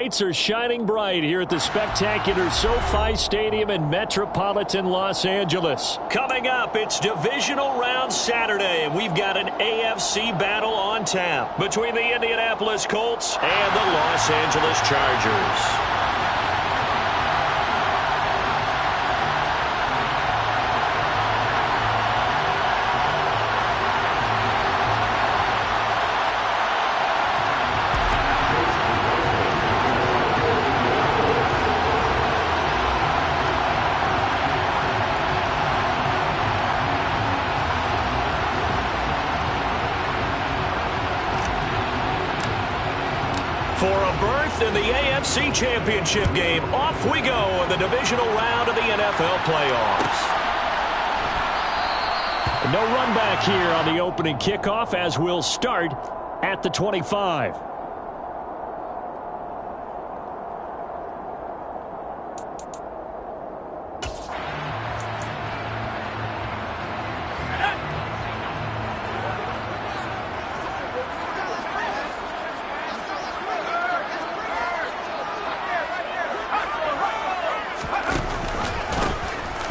Lights are shining bright here at the spectacular SoFi Stadium in metropolitan Los Angeles. Coming up, it's Divisional Round Saturday, and we've got an AFC battle on tap between the Indianapolis Colts and the Los Angeles Chargers. For a berth in the AFC Championship game, off we go in the divisional round of the NFL playoffs. No run back here on the opening kickoff as we'll start at the 25.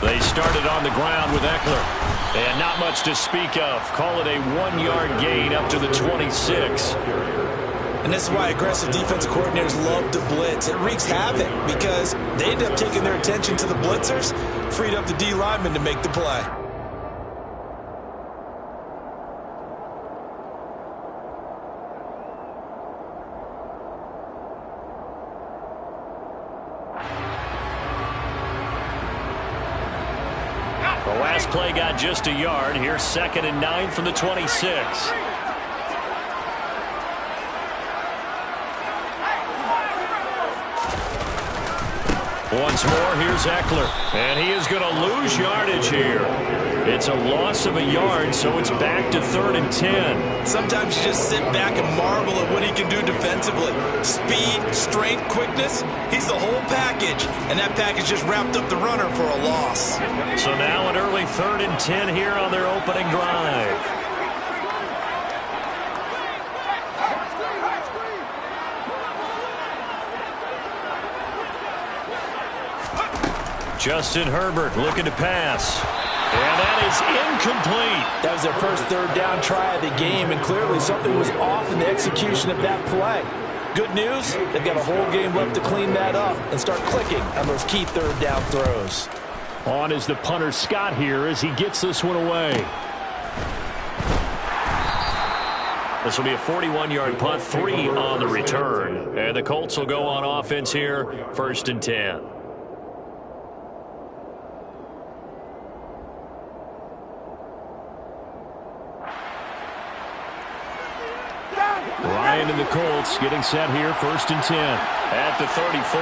They started on the ground with Eckler. And not much to speak of. Call it a 1-yard gain up to the 26. And this is why aggressive defensive coordinators love to blitz. It wreaks havoc because they end up taking their attention to the blitzers, freed up the D lineman to make the play. The last play got just a yard. Here's 2nd and 9 from the 26. Once more, here's Eckler. And he is going to lose yardage here. It's a loss of a yard, so it's back to 3rd and 10. Sometimes you just sit back and marvel at what he can do defensively. Speed, strength, quickness, he's the whole package. And that package just wrapped up the runner for a loss. So now an early 3rd and 10 here on their opening drive. Justin Herbert looking to pass. And that is incomplete. That was their first 3rd down try of the game, and clearly something was off in the execution of that play. Good news, they've got a whole game left to clean that up and start clicking on those key 3rd down throws. On is the punter Scott here as he gets this one away. This will be a 41-yard punt, 3 on the return. And the Colts will go on offense here, 1st and 10. Ryan and the Colts getting set here, 1st and 10 at the 34.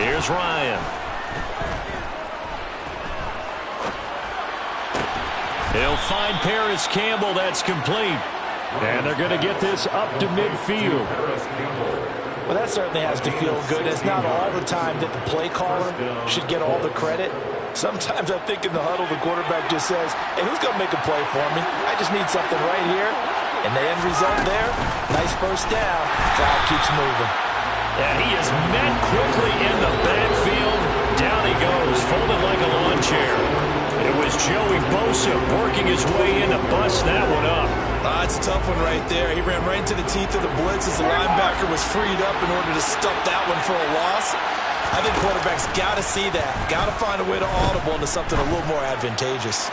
Here's Ryan. He'll find Paris Campbell. That's complete. And they're going to get this up to midfield. Well, that certainly has to feel good. It's not all the time that the play caller should get all the credit. Sometimes I think in the huddle, the quarterback just says, hey, who's going to make a play for me? I just need something right here. And the end result there, nice first down. Crowd keeps moving. And he is met quickly in the backfield. Down he goes, folded like a lawn chair. It was Joey Bosa working his way in to bust that one up. It's a tough one right there. He ran right into the teeth of the blitz as the linebacker was freed up in order to stuff that one for a loss. I think quarterbacks got to see that. Got to find a way to audible into something a little more advantageous.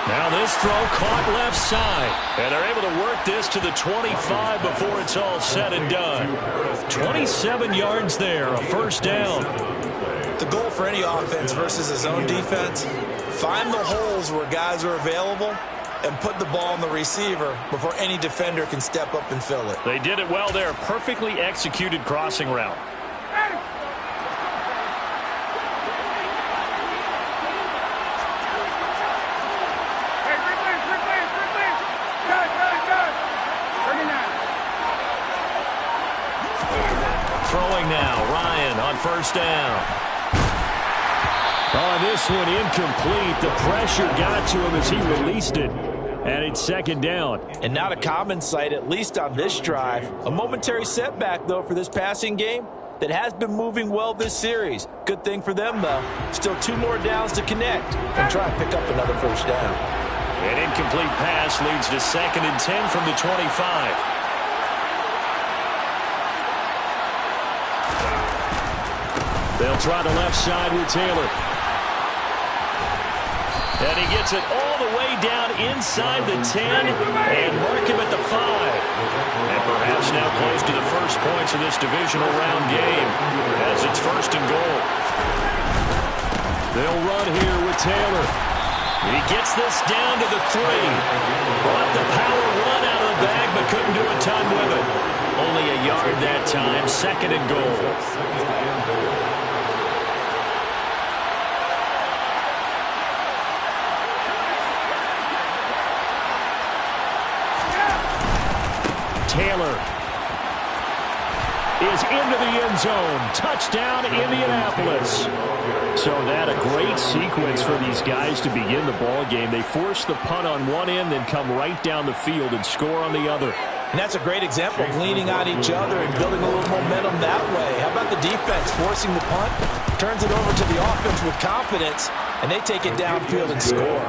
Now this throw caught left side. And they're able to work this to the 25 before it's all said and done. 27 yards there, a 1st down. The goal for any offense versus his own defense, find the holes where guys are available and put the ball on the receiver before any defender can step up and fill it. They did it well there. Perfectly executed crossing route. Throwing now, Ryan on 1st down. Oh, this one incomplete. The pressure got to him as he released it. And it's second down. And not a common sight, at least on this drive. A momentary setback, though, for this passing game that has been moving well this series. Good thing for them, though. Still 2 more downs to connect and try and pick up another first down. An incomplete pass leads to 2nd and 10 from the 25. They'll try the left side with Taylor. And he gets it all the way down inside the 10 and mark him at the 5. And perhaps now close to the first points of this divisional round game as it's 1st and goal. They'll run here with Taylor. He gets this down to the 3. Brought the power run out of the bag but couldn't do a ton with it. Only a yard that time, 2nd and goal. Taylor is into the end zone. Touchdown, Indianapolis. So that a great sequence for these guys to begin the ball game. They force the punt on one end, then come right down the field and score on the other. And that's a great example of leaning on each other and building a little momentum that way. How about the defense forcing the punt, turns it over to the offense with confidence, and they take it downfield and score.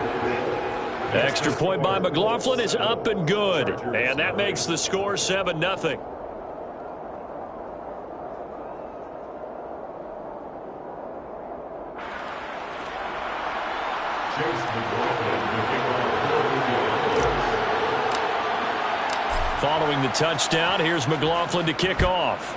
Extra point by McLaughlin is up and good. And that makes the score 7-0. Following the touchdown, here's McLaughlin to kick off.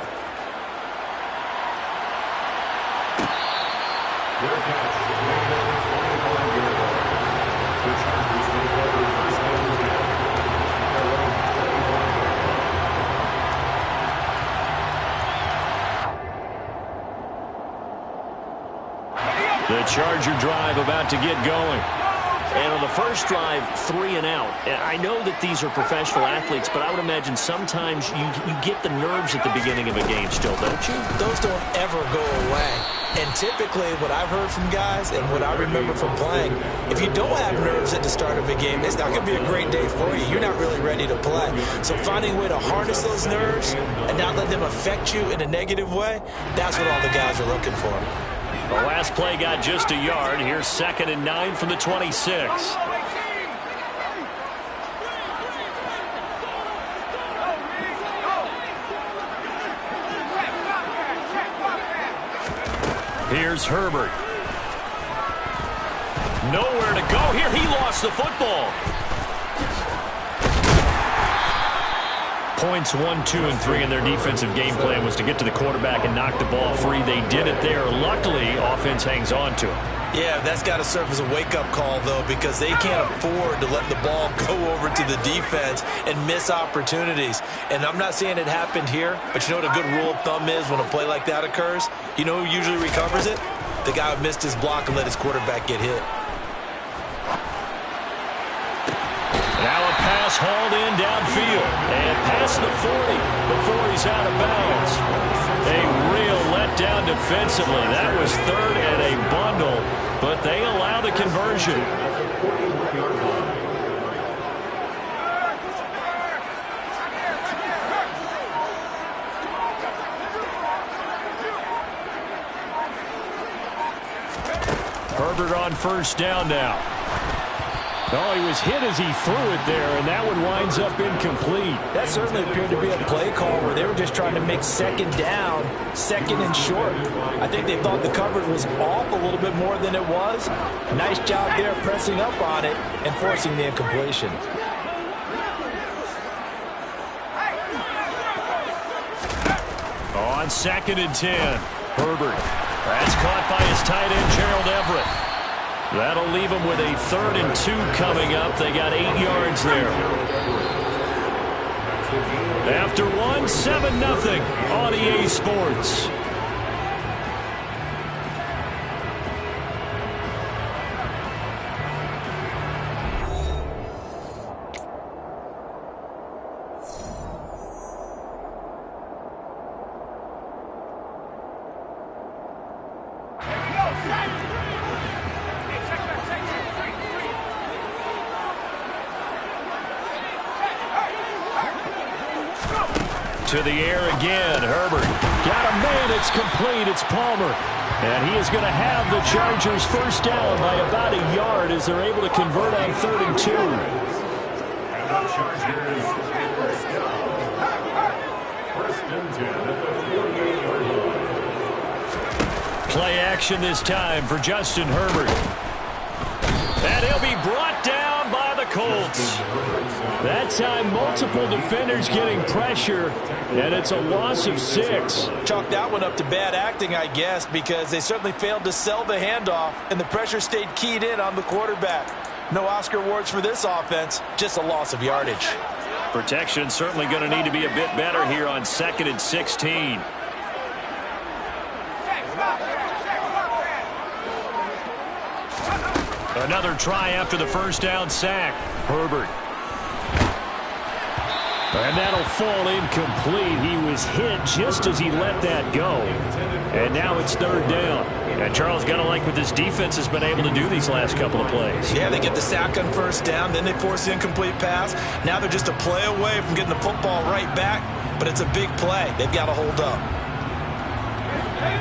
The Charger drive about to get going. And on the first drive, 3 and out. I know that these are professional athletes, but I would imagine sometimes you get the nerves at the beginning of a game still, don't you? Those don't ever go away. And typically what I've heard from guys and what I remember from playing, if you don't have nerves at the start of a game, it's not going to be a great day for you. You're not really ready to play. So finding a way to harness those nerves and not let them affect you in a negative way, that's what all the guys are looking for. The last play got just a yard. Here's 2nd and 9 from the 26. Here's Herbert. Nowhere to go here. He lost the football. Points 1, 2, and 3 in their defensive game plan was to get to the quarterback and knock the ball free. They did it there. Luckily, offense hangs on to it. Yeah, that's got to serve as a wake-up call, though, because they can't afford to let the ball go over to the defense and miss opportunities. And I'm not saying it happened here, but you know what a good rule of thumb is when a play like that occurs? You know who usually recovers it? The guy who missed his block and let his quarterback get hit. Now a pass hauled in downfield and past the 40 before he's out of bounds. A real letdown defensively. That was 3rd and a bundle, but they allow the conversion. Herbert on first down now. Oh, he was hit as he threw it there, and that one winds up incomplete. That certainly appeared to be a play call where they were just trying to make 2nd down, 2nd and short. I think they thought the coverage was off a little bit more than it was. Nice job there pressing up on it and forcing the incompletion. On 2nd and 10, Herbert. That's caught by his tight end, Gerald Everett. That'll leave them with a 3rd and 2 coming up. They got 8 yards there. After one, 7-0 on EA Sports. To the air again, Herbert. Got him made, it's complete, it's Palmer. And he is going to have the Chargers first down by about a yard as they're able to convert on 3rd and 2. Play action this time for Justin Herbert. And he'll be brought down by the Colts. That time, multiple defenders getting pressure, and it's a loss of 6. Chalk that one up to bad acting, I guess, because they certainly failed to sell the handoff, and the pressure stayed keyed in on the quarterback. No Oscar awards for this offense, just a loss of yardage. Protection certainly going to need to be a bit better here on 2nd and 16. Another try after the first down sack. Herbert. And that'll fall incomplete. He was hit just as he let that go. And now it's 3rd down. And Charles, got to like what this defense has been able to do these last couple of plays. Yeah, they get the sack on first down, then they force the incomplete pass. Now they're just a play away from getting the football right back, but it's a big play. They've got to hold up.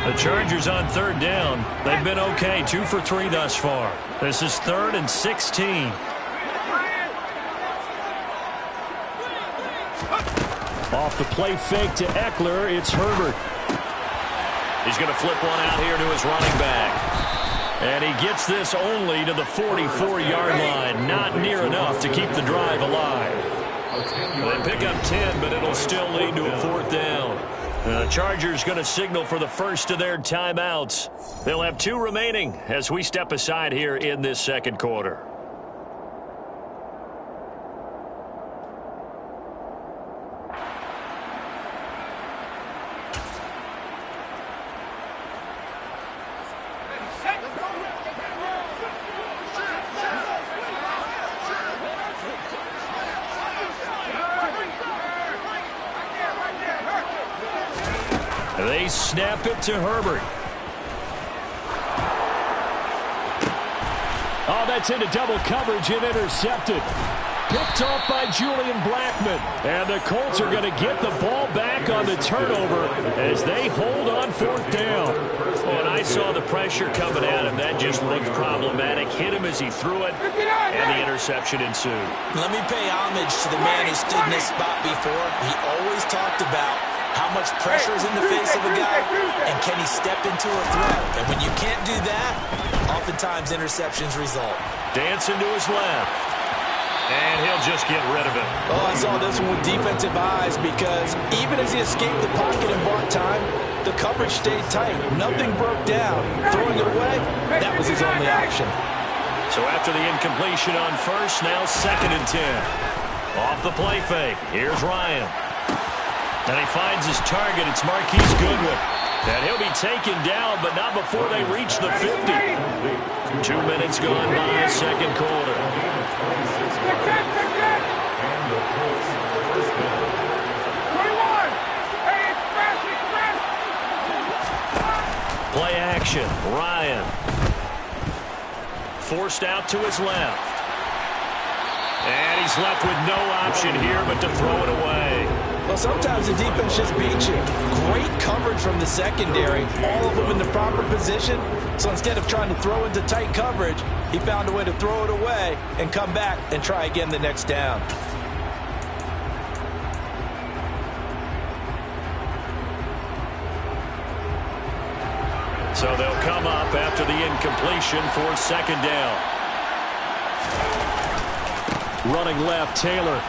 The Chargers on 3rd down. They've been okay, 2 for 3 thus far. This is 3rd and 16. Off the play fake to Eckler, it's Herbert. He's going to flip one out here to his running back. And he gets this only to the 44-yard line. Not near enough to keep the drive alive. They pick up 10, but it'll still lead to a 4th down. The Chargers going to signal for the first of their timeouts. They'll have 2 remaining as we step aside here in this 2nd quarter. They snap it to Herbert. Oh, that's into double coverage and intercepted. Picked off by Julian Blackmon. And the Colts are going to get the ball back on the turnover as they hold on 4th down. And I saw the pressure coming at him. That just looked problematic. Hit him as he threw it, and the interception ensued. Let me pay homage to the man who stood in this spot before. He always talked about how much pressure is in the face of a guy, and can he step into a throw? And when you can't do that, oftentimes interceptions result. Dancing to his left. And he'll just get rid of it. Oh, I saw this one with defensive eyes because even as he escaped the pocket and bought time, the coverage stayed tight. Nothing broke down. Throwing it away, that was his only option. So after the incompletion on first, now 2nd and 10. Off the play fake, here's Ryan. And he finds his target. It's Marquise Goodwin. And he'll be taken down, but not before they reach the 50. 2 minutes gone by, 2nd quarter. Play action, Ryan. Forced out to his left. And he's left with no option here but to throw it away. Well, sometimes the defense just beats you. Great coverage from the secondary. All of them in the proper position. So instead of trying to throw into tight coverage, he found a way to throw it away and come back and try again the next down. So they'll come up after the incompletion for 2nd down. Running left, Taylor.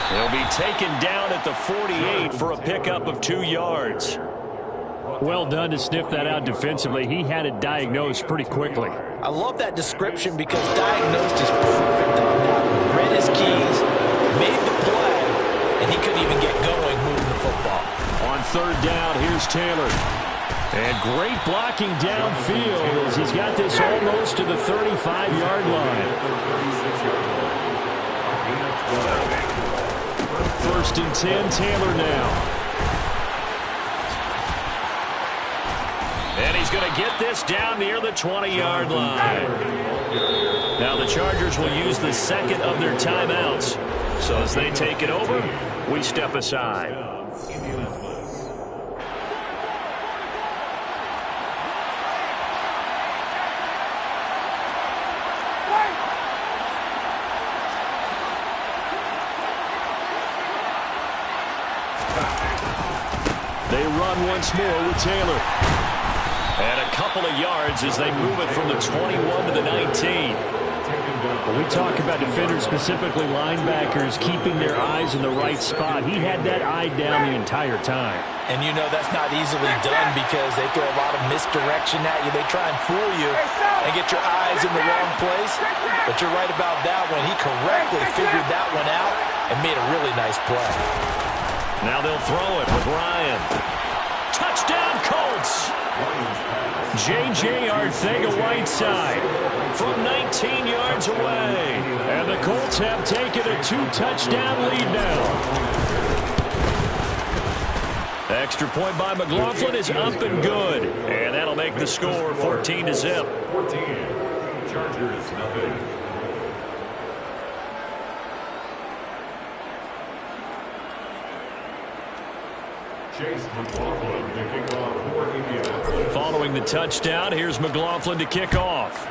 He'll be taken down at the 48 for a pickup of 2 yards. Well done to sniff that out defensively. He had it diagnosed pretty quickly. I love that description because diagnosed is perfect on that. Read his keys, made the play, and he couldn't even get going moving the football. On 3rd down, here's Taylor. And great blocking downfield as he's got this almost to the 35-yard line. 1st and 10, Taylor now. And he's going to get this down near the 20-yard line. Now the Chargers will use the 2nd of their timeouts. So as they take it over, we step aside. They run once more with Taylor. And a couple of yards as they move it from the 21 to the 19. When we talk about defenders, specifically linebackers, keeping their eyes in the right spot, he had that eye down the entire time. And you know that's not easily done because they throw a lot of misdirection at you. They try and fool you and get your eyes in the wrong place. But you're right about that one. He correctly figured that one out and made a really nice play. Now they'll throw it with Ryan. Touchdown, Colts! J.J. Arcega-Whiteside from 19 yards away. And the Colts have taken a 2-touchdown lead now. Extra point by McLaughlin is up and good. And that'll make the score 14-0. 14. Chargers, nothing. Chase McLaughlin to kick off for Indianapolis. Following the touchdown, here's McLaughlin to kick off.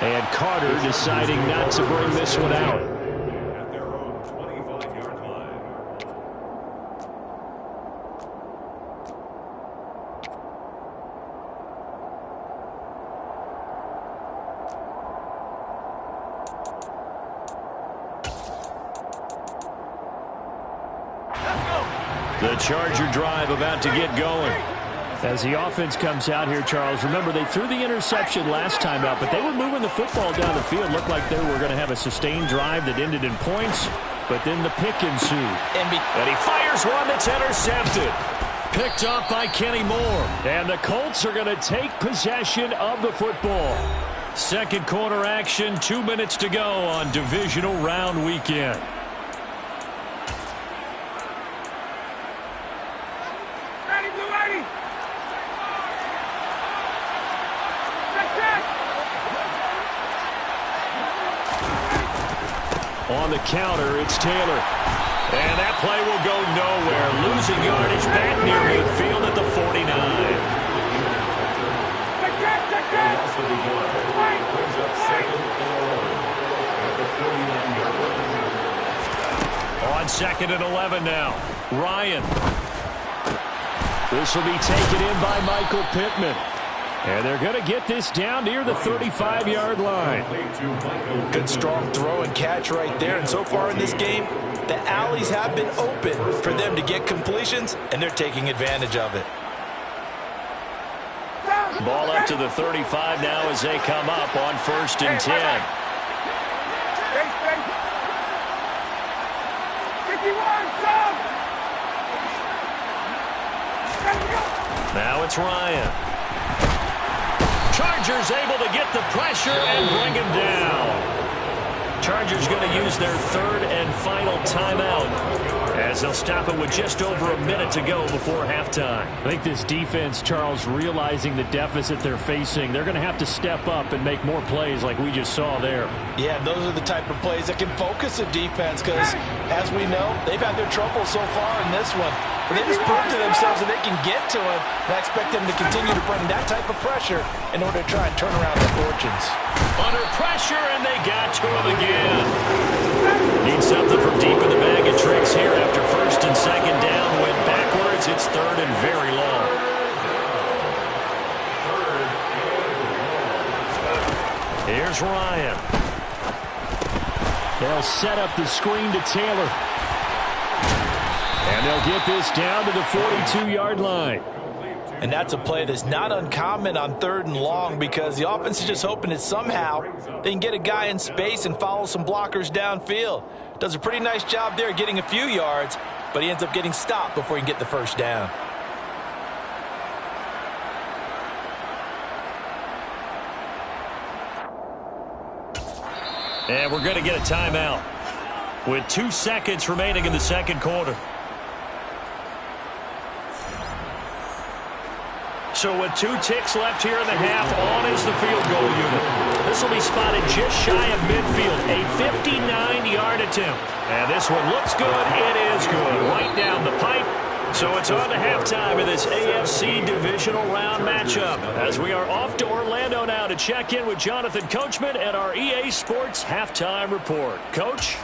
And Carter deciding not to bring this one out. At their own 25-yard line. The Charger drive about to get going. As the offense comes out here, Charles, remember they threw the interception last time out, but they were moving the football down the field. Looked like they were going to have a sustained drive that ended in points, but then the pick ensued. And he fires one that's intercepted. Picked up by Kenny Moore. And the Colts are going to take possession of the football. Second quarter action, 2 minutes to go on divisional round weekend. On the counter, it's Taylor. And that play will go nowhere. Losing yardage back near midfield at the 49. On second and 11 now. Ryan. This will be taken in by Michael Pittman. And they're going to get this down near the 35-yard line. Good strong throw and catch right there. And so far in this game, the alleys have been open for them to get completions, and they're taking advantage of it. Ball up to the 35 now as they come up on 1st and 10. Now it's Ryan. Chargers able to get the pressure and bring him down. Chargers going to use their third and final timeout as they'll stop it with just over a minute to go before halftime. I think this defense, Charles, realizing the deficit they're facing, they're going to have to step up and make more plays like we just saw there. Yeah, those are the type of plays that can focus a defense because, as we know, they've had their trouble so far in this one. But they just proved to themselves that they can get to it, and I expect them to continue to bring that type of pressure in order to try and turn around their fortunes. Under pressure, and they got to him again. Need something from deep in the bag of tricks here after 1st and 2nd down. Went backwards. It's 3rd and very long. Here's Ryan. They'll set up the screen to Taylor. And they'll get this down to the 42-yard line. And that's a play that's not uncommon on 3rd and long because the offense is just hoping that somehow they can get a guy in space and follow some blockers downfield. Does a pretty nice job there getting a few yards, but he ends up getting stopped before he can get the first down. And we're going to get a timeout with 2 seconds remaining in the second quarter. So with 2 ticks left here in the half, on is the field goal unit. This will be spotted just shy of midfield, a 59-yard attempt. And this one looks good. It is good. Right down the pipe. So it's on to halftime of this AFC divisional round matchup as we are off to Orlando now to check in with Jonathan Coachman at our EA Sports Halftime Report. Coach?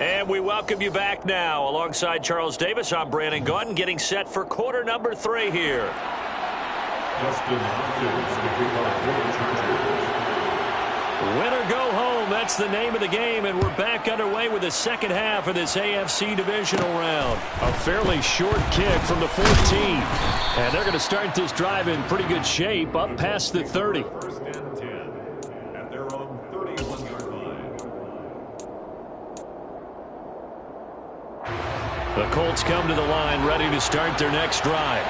And we welcome you back now. Alongside Charles Davis, I'm Brandon Gaudin, getting set for quarter number 3 here. Win or go home, that's the name of the game, and we're back underway with the second half of this AFC divisional round. A fairly short kick from the 14. And they're going to start this drive in pretty good shape, up past the 30. First and 10 at their own 31-yard line. The Colts come to the line ready to start their next drive.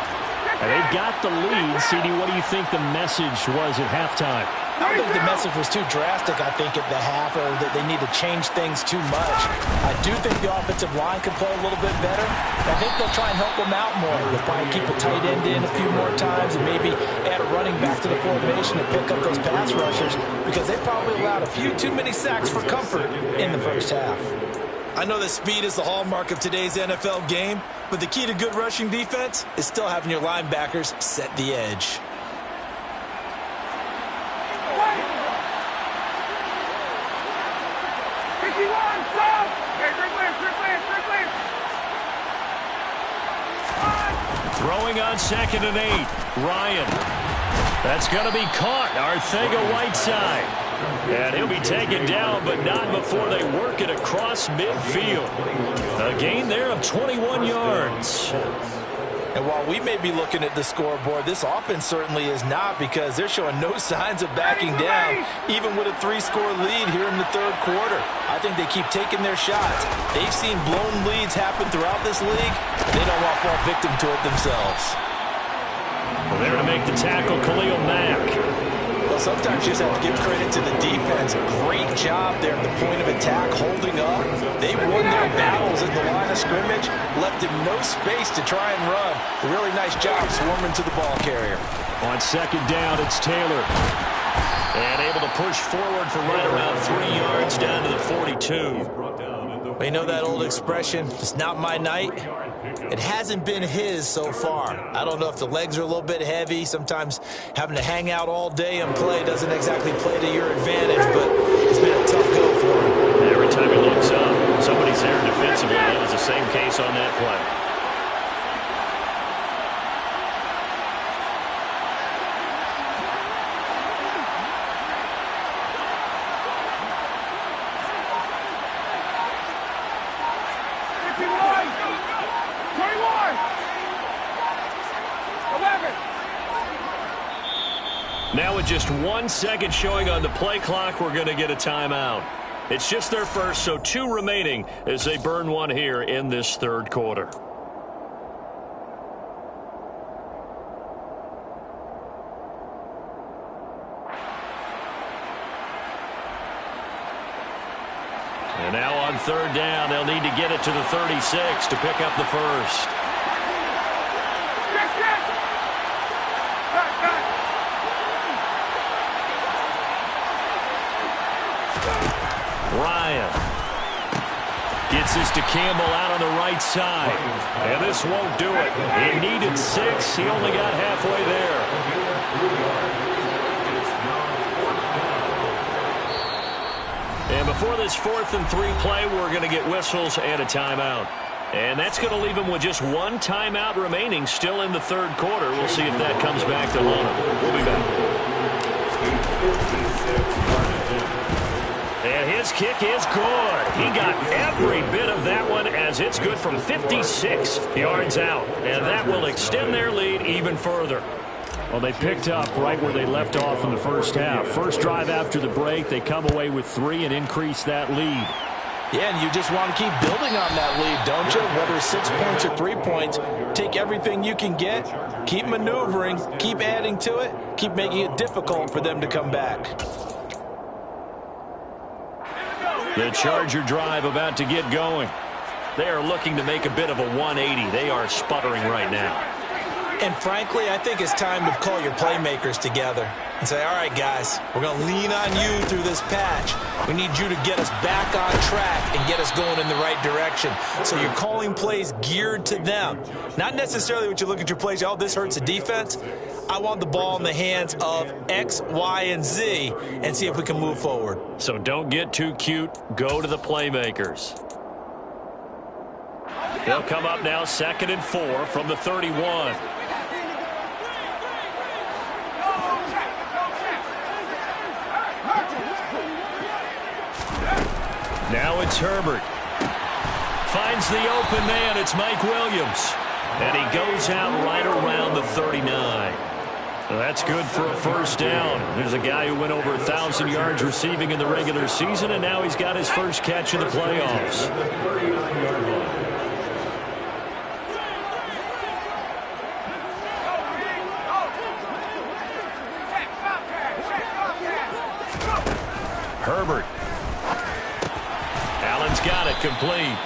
And they've got the lead. CD, what do you think the message was at halftime? I don't think the message was too drastic, I think, at the half, or that they need to change things too much. I do think the offensive line can play a little bit better. I think they'll try and help them out more. They'll probably keep a tight end in a few more times and maybe add a running back to the formation to pick up those pass rushers, because they probably allowed a few too many sacks for comfort in the first half. I know that speed is the hallmark of today's NFL game, but the key to good rushing defense is still having your linebackers set the edge. Throwing on 2nd and 8. Ryan. That's going to be caught. Arcega-Whiteside. And he'll be taken down, but not before they work it across midfield. A gain there of 21 yards. And while we may be looking at the scoreboard, this offense certainly is not, because they're showing no signs of backing down, even with a 3-score lead here in the third quarter. I think they keep taking their shots. They've seen blown leads happen throughout this league, and they don't want to fall victim to it themselves. Well, there to make the tackle, Khalil Mack. Well, sometimes you just have to give credit to the defense. Great job there at the point of attack, holding up. They won their battles at the line of scrimmage, left him no space to try and run. A really nice job swarming to the ball carrier. On 2nd down, it's Taylor. And able to push forward for right around 3 yards down to the 42. Well, you know that old expression, it's not my night? It hasn't been his so far. I don't know if the legs are a little bit heavy. Sometimes having to hang out all day and play doesn't exactly play to your advantage, but it's been a tough go for him. Every time he looks up, somebody's there defensively. That was the same case on that play. Now with just 1 second showing on the play clock, we're going to get a timeout. It's just their first, so 2 remaining as they burn one here in this third quarter. And now on 3rd down, they'll need to get it to the 36 to pick up the first. Ryan gets this to Campbell out on the right side. And this won't do it. He needed 6. He only got halfway there. And before this 4th and 3 play, we're going to get whistles and a timeout. And that's going to leave him with just 1 timeout remaining still in the third quarter. We'll see if that comes back to haunt him. We'll be back. And his kick is good. He got every bit of that one, as it's good from 56 yards out. And that will extend their lead even further. Well, they picked up right where they left off in the first half. First drive after the break, they come away with 3 and increase that lead. Yeah, and you just want to keep building on that lead, don't you? Whether it's 6 points or 3 points, take everything you can get, keep maneuvering, keep adding to it, keep making it difficult for them to come back. The Charger drive about to get going. They are looking to make a bit of a 180. They are sputtering right now. And frankly, I think it's time to call your playmakers together and say, all right, guys, we're going to lean on you through this patch. We need you to get us back on track and get us going in the right direction. So you're calling plays geared to them. Not necessarily what you look at your plays, oh, this hurts the defense. I want the ball in the hands of X, Y, and Z and see if we can move forward. So don't get too cute. Go to the playmakers. They'll come up now 2nd and 4 from the 31. Now it's Herbert. Finds the open man. It's Mike Williams. And he goes out right around the 39. Well, that's good for a first down. There's a guy who went over 1,000 yards receiving in the regular season, and now he's got his first catch in the playoffs. Herbert. Allen's got it complete.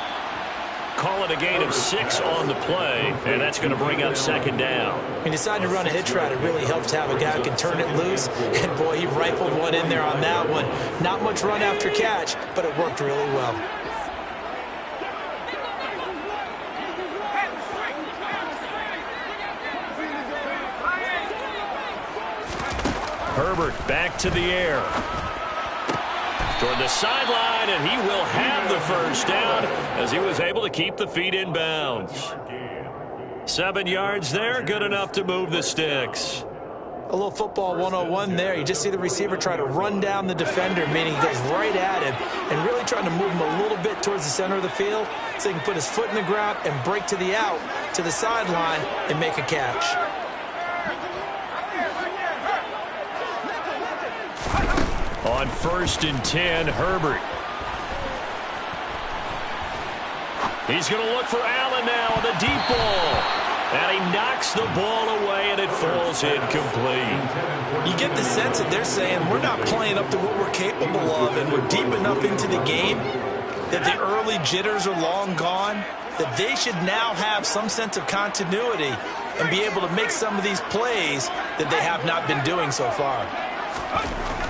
Call it a gain of 6 on the play, and that's going to bring up 2nd down. He decided to run a hitch route. It really helps to have a guy who can turn it loose, and boy, he rifled one in there on that one. Not much run after catch, but it worked really well. Herbert back to the air. Toward the sideline, and he will have the first down as he was able to keep the feet in bounds. 7 yards there, good enough to move the sticks. A little football 101 there. You just see the receiver try to run down the defender, meaning he goes right at him and really trying to move him a little bit towards the center of the field so he can put his foot in the ground and break to the out, to the sideline, and make a catch. On 1st and 10, Herbert. He's going to look for Allen now on the deep ball. And he knocks the ball away, and it falls incomplete. You get the sense that they're saying we're not playing up to what we're capable of, and we're deep enough into the game that the early jitters are long gone, that they should now have some sense of continuity and be able to make some of these plays that they have not been doing so far.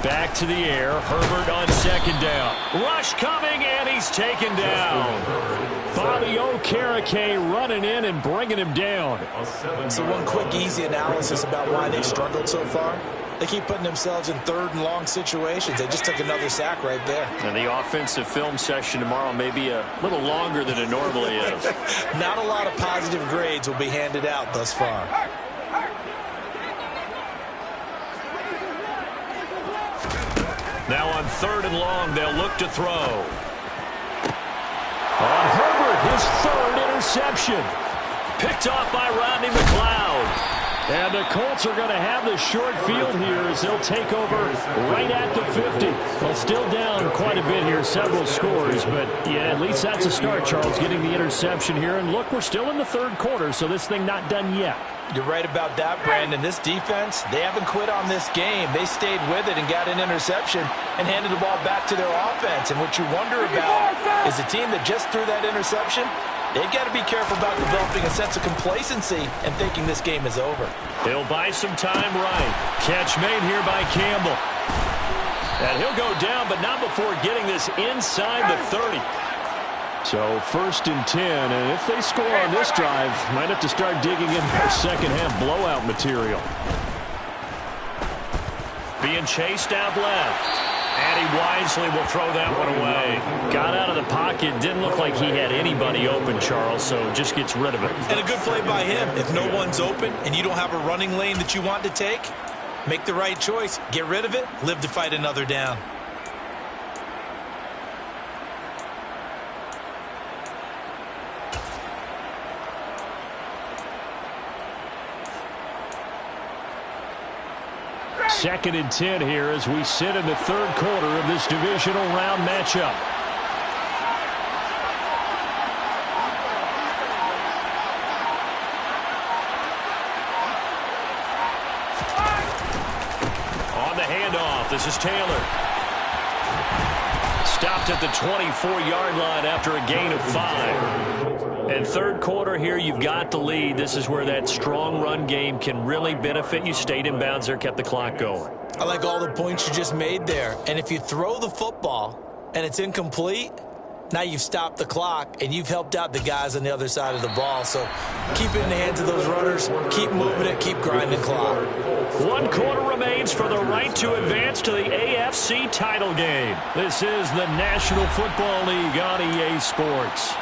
Back to the air. Herbert on 2nd down. Rush coming, and he's taken down. Bobby Okereke running in and bringing him down. So one quick, easy analysis about why they've struggled so far. They keep putting themselves in 3rd and long situations. They just took another sack right there. And the offensive film session tomorrow may be a little longer than it normally is. Not a lot of positive grades will be handed out thus far. Now on 3rd and long, they'll look to throw. On Herbert, his 3rd interception. Picked off by Rodney McLeod. And the Colts are going to have the short field here as they'll take over right at the 50. Well, still down quite a bit here, several scores. But, yeah, at least that's a start, Charles, getting the interception here. And, look, we're still in the 3rd quarter, so this thing not done yet. You're right about that, Brandon. This defense, they haven't quit on this game. They stayed with it and got an interception and handed the ball back to their offense. And what you wonder about is the team that just threw that interception, they've got to be careful about developing a sense of complacency and thinking this game is over. He'll buy some time right. Catch made here by Campbell. And he'll go down, but not before getting this inside the 30. So 1st and 10, and if they score on this drive, might have to start digging in their second-half blowout material. Being chased out left. And he wisely will throw that one away. Got out of the pocket. Didn't look like he had anybody open, Charles, so just gets rid of it. And a good play by him. If no one's open and you don't have a running lane that you want to take, make the right choice. Get rid of it. Live to fight another down. Second and 10 here as we sit in the 3rd quarter of this divisional round matchup. On the handoff, this is Taylor. Stopped at the 24-yard line after a gain of 5. And third quarter here, you've got the lead. This is where that strong run game can really benefit you. Stayed in bounds there, kept the clock going. I like all the points you just made there. And if you throw the football and it's incomplete, now you've stopped the clock and you've helped out the guys on the other side of the ball. So keep it in the hands of those runners. Keep moving it. Keep grinding clock. 1 quarter remains for the right to advance to the AFC title game. This is the National Football League on EA Sports.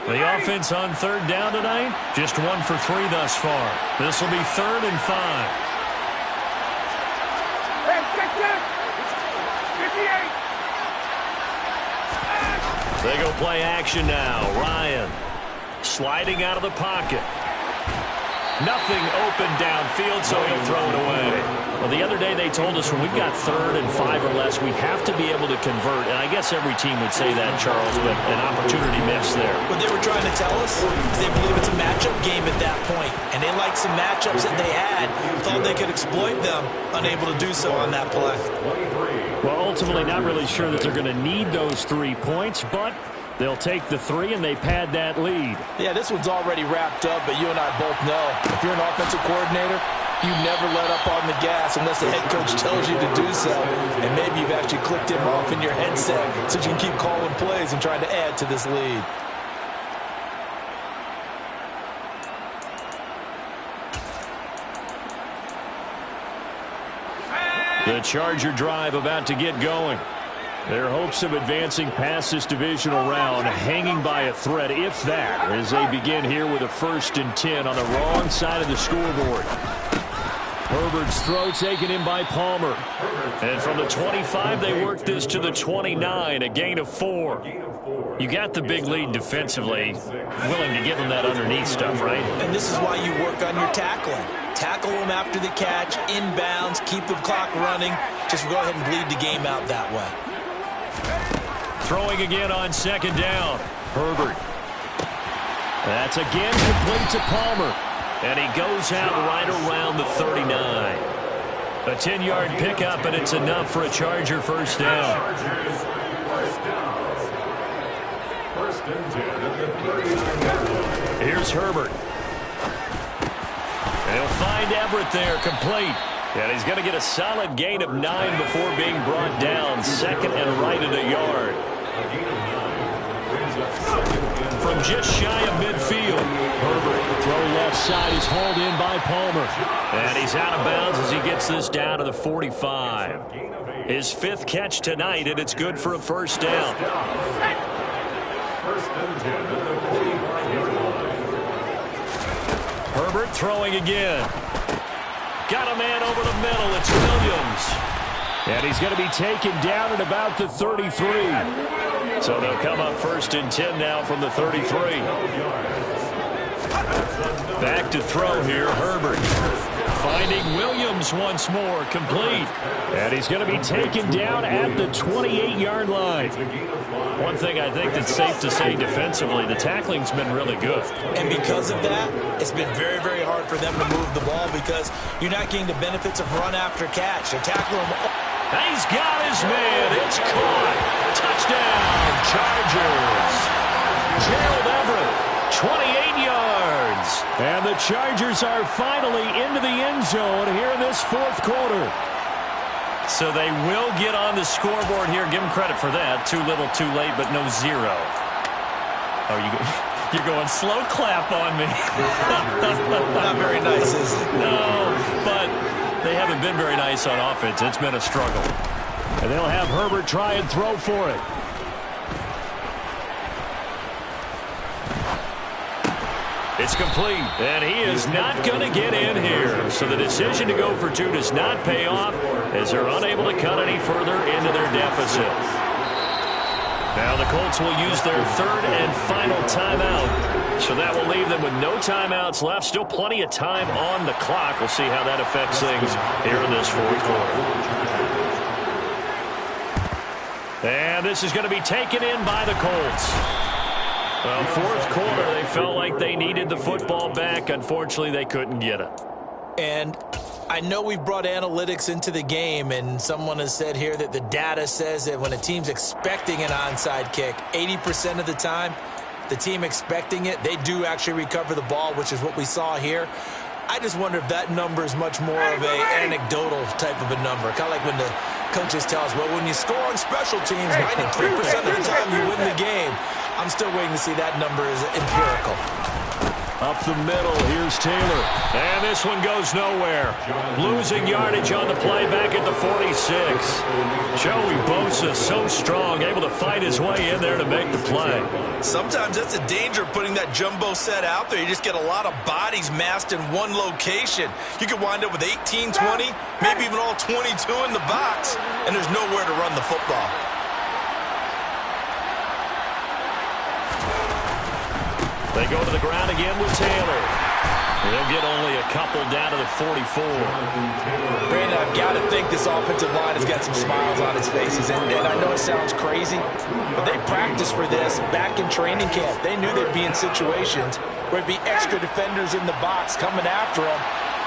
The offense on third down tonight, just 1 for 3 thus far. This will be 3rd and 5. They go play action now. Ryan sliding out of the pocket. Nothing open downfield, so he'll throw it away. Well, the other day they told us when we've got 3rd and 5 or less, we have to be able to convert. And I guess every team would say that, Charles, but an opportunity missed there. What they were trying to tell us is they believe it's a matchup game at that point. And they liked some matchups that they had. Thought they could exploit them, unable to do so on that play. Well, ultimately not really sure that they're going to need those 3 points, but they'll take the 3 and they pad that lead. Yeah, this one's already wrapped up, but you and I both know if you're an offensive coordinator, you never let up on the gas unless the head coach tells you to do so. And maybe you've actually clicked him off in your headset so you can keep calling plays and trying to add to this lead. The Charger drive about to get going. Their hopes of advancing past this divisional round hanging by a thread, if that, as they begin here with a 1st and 10 on the wrong side of the scoreboard. Herbert's throw taken in by Palmer. And from the 25, they work this to the 29, a gain of 4. You got the big lead defensively, willing to give them that underneath stuff, right? And this is why you work on your tackling. Tackle them after the catch, inbounds, keep the clock running. Just go ahead and bleed the game out that way. Throwing again on 2nd down. Herbert. That's again complete to Palmer. And he goes out right around the 39. A 10-yard pickup, and it's enough for a Charger 1st down. Here's Herbert. He'll find Everett there, complete. And he's going to get a solid gain of 9 before being brought down. 2nd and right at a yard. From just shy of midfield. Herbert, throw left side, is hauled in by Palmer. And he's out of bounds as he gets this down to the 45. His 5th catch tonight, and it's good for a 1st down. Herbert throwing again. Got a man over the middle. It's Williams. And he's going to be taken down at about the 33. So they'll come up 1st and 10 now from the 33. Back to throw here, Herbert. Finding Williams once more, complete. And he's going to be taken down at the 28-yard line. One thing I think that's safe to say defensively, the tackling's been really good. And because of that, it's been very, very hard for them to move the ball because you're not getting the benefits of run after catch. They're tackling him. He's got his man. It's caught. Touchdown, Chargers. Gerald Everett, 28 yards. And the Chargers are finally into the end zone here in this 4th quarter. So they will get on the scoreboard here. Give them credit for that. Too little, too late, but no 0. Oh, you're going slow clap on me. Not very nice, is it? No, but they haven't been very nice on offense. It's been a struggle. And they'll have Herbert try and throw for it. It's complete, and he is not going to get in here. So the decision to go for 2 does not pay off as they're unable to cut any further into their deficit. Now the Colts will use their 3rd and final timeout. So that will leave them with no timeouts left. Still plenty of time on the clock. We'll see how that affects things here in this 4th quarter. And this is going to be taken in by the Colts. Well, fourth quarter, they felt like they needed the football back. Unfortunately, they couldn't get it. And I know we've brought analytics into the game, and someone has said here that the data says that when a team's expecting an onside kick, 80% of the time, the team expecting it, they do actually recover the ball, which is what we saw here. I just wonder if that number is much more of an anecdotal type of a number. Kind of like when the coaches tell us, well, when you score on special teams, 93% of the time you win the game. I'm still waiting to see that number is empirical. Up the middle, here's Taylor. And this one goes nowhere. Losing yardage on the play back at the 46. Joey Bosa, so strong, able to fight his way in there to make the play. Sometimes that's the danger of putting that jumbo set out there. You just get a lot of bodies massed in one location. You could wind up with 18, 20, maybe even all 22 in the box, and there's nowhere to run the football. They go to the ground again with Taylor. They'll get only a couple down to the 44. Brandon, I've got to think this offensive line has got some smiles on its faces. And I know it sounds crazy, but they practiced for this back in training camp. They knew they'd be in situations where it'd be extra defenders in the box coming after them,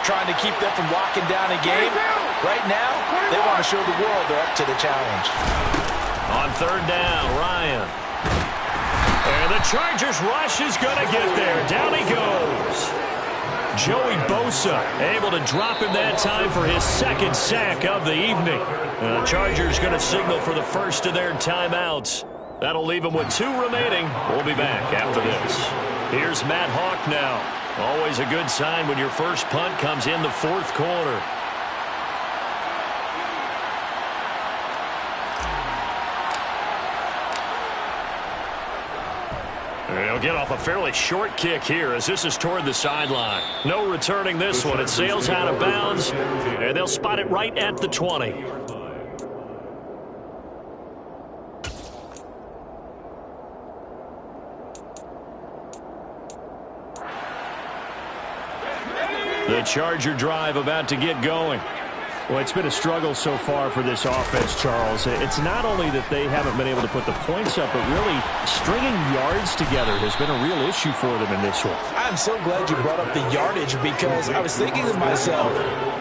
trying to keep them from locking down a game. Right now, they want to show the world they're up to the challenge. On third down, Ryan. And the Chargers rush is going to get there. Down he goes. Joey Bosa able to drop him that time for his second sack of the evening. And the Chargers going to signal for the first of their timeouts. That'll leave them with 2 remaining. We'll be back after this. Here's Matt Hawk now. Always a good sign when your first punt comes in the fourth quarter. They'll get off a fairly short kick here as this is toward the sideline. No returning this one. It sails out of bounds, and they'll spot it right at the 20. The Charger drive about to get going. Well, it's been a struggle so far for this offense, Charles. It's not only that they haven't been able to put the points up, but really stringing yards together has been a real issue for them in this one. I'm so glad you brought up the yardage because I was thinking to myself,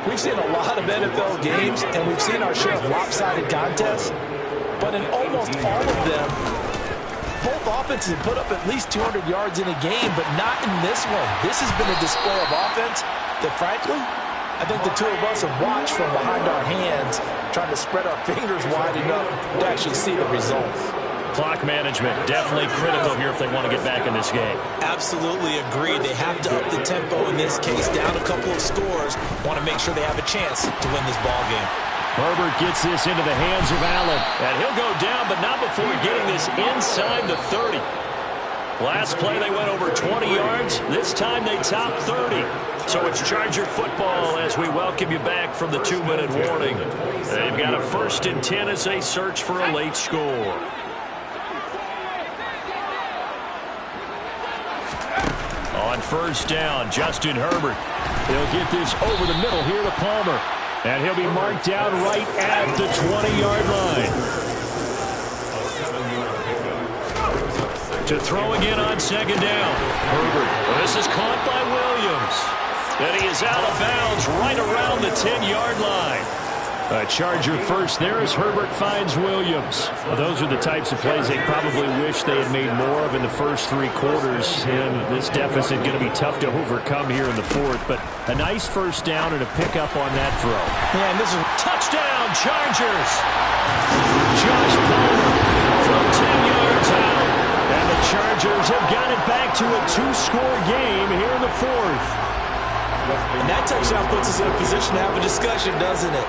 we've seen a lot of NFL games and we've seen our share of lopsided contests, but in almost all of them, both offenses have put up at least 200 yards in a game, but not in this one. This has been a display of offense that, frankly, I think the two of us have watched from behind our hands, trying to spread our fingers wide enough to actually see the results. Clock management, definitely critical here if they want to get back in this game. Absolutely agreed. They have to up the tempo in this case, down a couple of scores. Want to make sure they have a chance to win this ball game. Herbert gets this into the hands of Allen, and he'll go down, but not before getting this inside the 30. Last play, they went over 20 yards. This time, they top 30. So it's Charger football as we welcome you back from the 2-minute warning. They've got a 1st and 10 as they search for a late score. On first down, Justin Herbert. He'll get this over the middle here to Palmer. And he'll be marked down right at the 20-yard line. To throw again on second down. Herbert. This is caught by Williams. And he is out of bounds right around the 10-yard line. A Charger first there as Herbert finds Williams. Well, those are the types of plays they probably wish they had made more of in the first 3 quarters. And this deficit going to be tough to overcome here in the fourth. But a nice first down and a pickup on that throw. Man, this is touchdown, Chargers. Josh Palmer from 10 yards out. And the Chargers have got it back to a 2-score game here in the fourth. And that touchdown puts us in a position to have a discussion, doesn't it?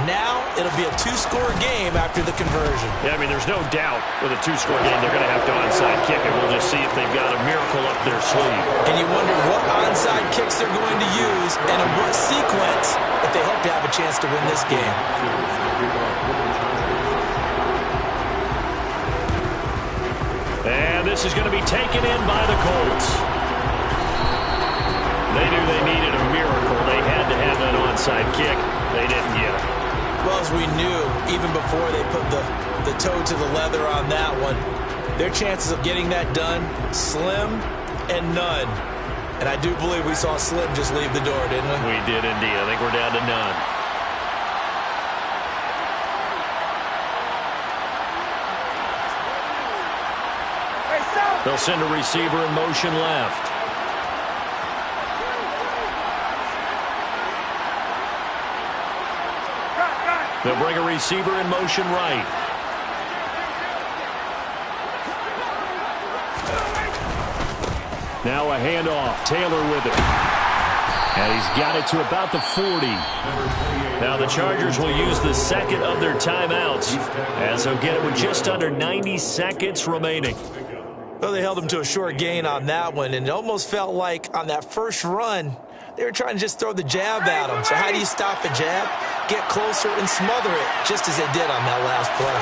Now it'll be a 2-score game after the conversion. Yeah, I mean, there's no doubt with a 2-score game they're going to have to onside kick it. We'll just see if they've got a miracle up their sleeve. And you wonder what onside kicks they're going to use and in what sequence if they hope to have a chance to win this game. And this is going to be taken in by the Colts. They knew they needed a miracle. They had to have that onside kick. They didn't get it. well as we knew, even before they put the toe to the leather on that one, their chances of getting that done, slim and none. And I do believe we saw Slim just leave the door, didn't we? We did indeed. I think we're down to none. They'll send a receiver in motion left. They'll bring a receiver in motion right. Now a handoff. Taylor with it. And he's got it to about the 40. Now the Chargers will use the second of their timeouts as they'll get it with just under 90 seconds remaining. Well, they held him to a short gain on that one, and it almost felt like on that first run, they were trying to just throw the jab at him. So how do you stop a jab? Get closer and smother it, just as they did on that last play.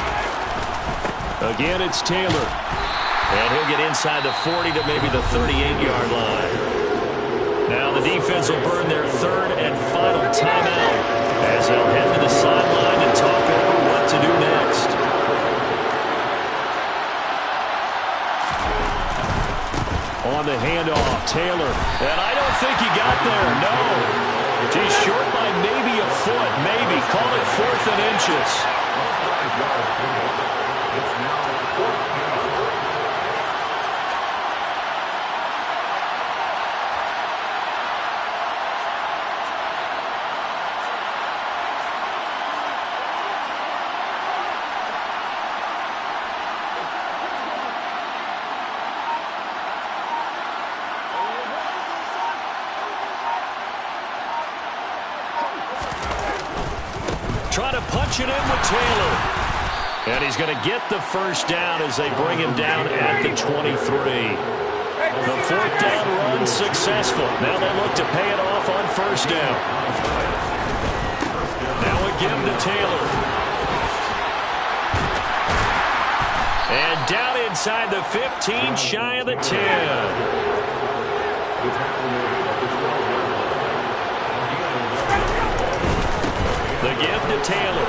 Again, it's Taylor. And he'll get inside the 40 to maybe the 38-yard line. Now the defense will burn their third and final timeout as they'll head to the sideline and talk over what to do next. On the handoff, Taylor. And I don't think he got there, no. He's short by maybe a foot, maybe. Call it 4th and inches. Trying to punch it in with Taylor. And he's going to get the first down as they bring him down at the 23. The 4th down run successful. Now they look to pay it off on first down. Now a give to Taylor. And down inside the 15, shy of the 10. The give to Taylor.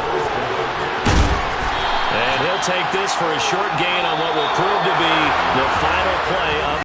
And he'll take this for a short gain on what will prove to be the final play of